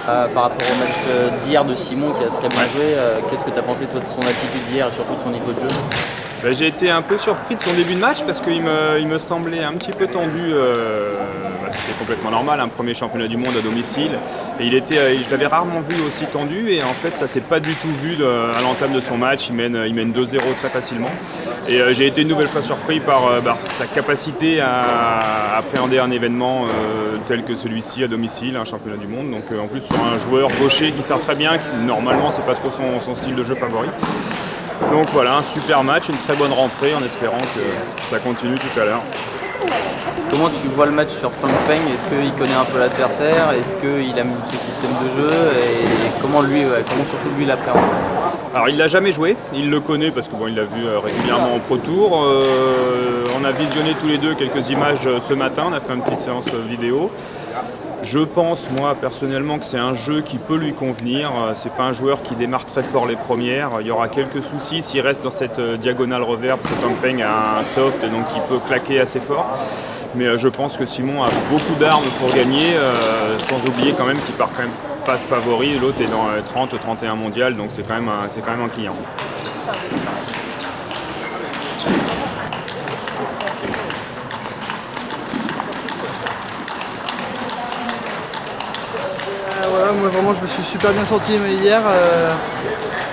Par rapport au match d'hier de Simon qui a très bien joué, qu'est-ce que tu as pensé toi de son attitude d'hier et surtout de son niveau de jeu? J'ai été un peu surpris de son début de match parce qu'il me semblait un petit peu tendu. C'était complètement normal, un premier championnat du monde à domicile. Et je l'avais rarement vu aussi tendu et en fait ça s'est pas du tout vu à l'entame de son match. Il mène 2-0 très facilement. Et j'ai été une nouvelle fois surpris par sa capacité à appréhender un événement tel que celui-ci à domicile, un championnat du monde. Donc en plus sur un joueur gaucher qui sert très bien, qui normalement c'est pas trop son style de jeu favori. Donc voilà, un super match, une très bonne rentrée en espérant que ça continue tout à l'heure. Comment tu vois le match sur Tang Peng? Est-ce qu'il connaît un peu l'adversaire? Est-ce qu'il aime ce système de jeu? Et comment surtout lui l'appréhende? Alors il l'a jamais joué, il le connaît parce que il l'a vu régulièrement en Pro Tour. On a visionné tous les deux quelques images ce matin, on a fait une petite séance vidéo. Je pense, moi, personnellement, que c'est un jeu qui peut lui convenir. C'est pas un joueur qui démarre très fort les premières. Il y aura quelques soucis s'il reste dans cette diagonale revers, parce que Tang Peng a un soft, donc il peut claquer assez fort. Mais je pense que Simon a beaucoup d'armes pour gagner, sans oublier quand même qu'il part quand même pas favori. L'autre est dans 30-31 mondial, donc c'est quand même un client. Voilà, moi vraiment je me suis super bien senti hier.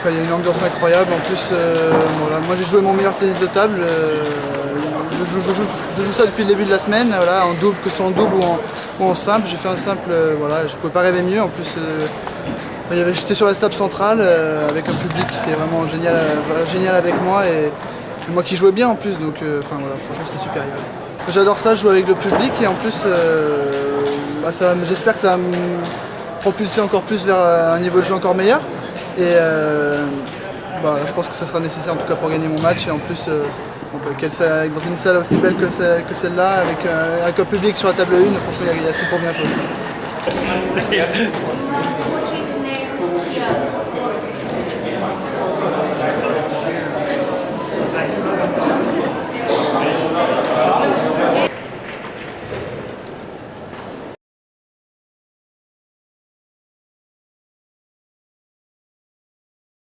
Il y a une ambiance incroyable. En plus, voilà, moi j'ai joué mon meilleur tennis de table. Je joue ça depuis le début de la semaine, voilà, en double, que ce soit en double ou en simple. J'ai fait un simple, voilà, je ne pouvais pas rêver mieux. En plus, j'étais sur la table centrale avec un public qui était vraiment génial avec moi et moi qui jouais bien en plus. Donc, voilà, franchement c'était super hier. J'adore ça, je joue avec le public et en plus, j'espère que ça va me propulser encore plus vers un niveau de jeu encore meilleur. Et je pense que ça sera nécessaire en tout cas pour gagner mon match et en plus dans une salle aussi belle que celle-là avec un public sur la table 1, franchement il y a tout pour bien jouer.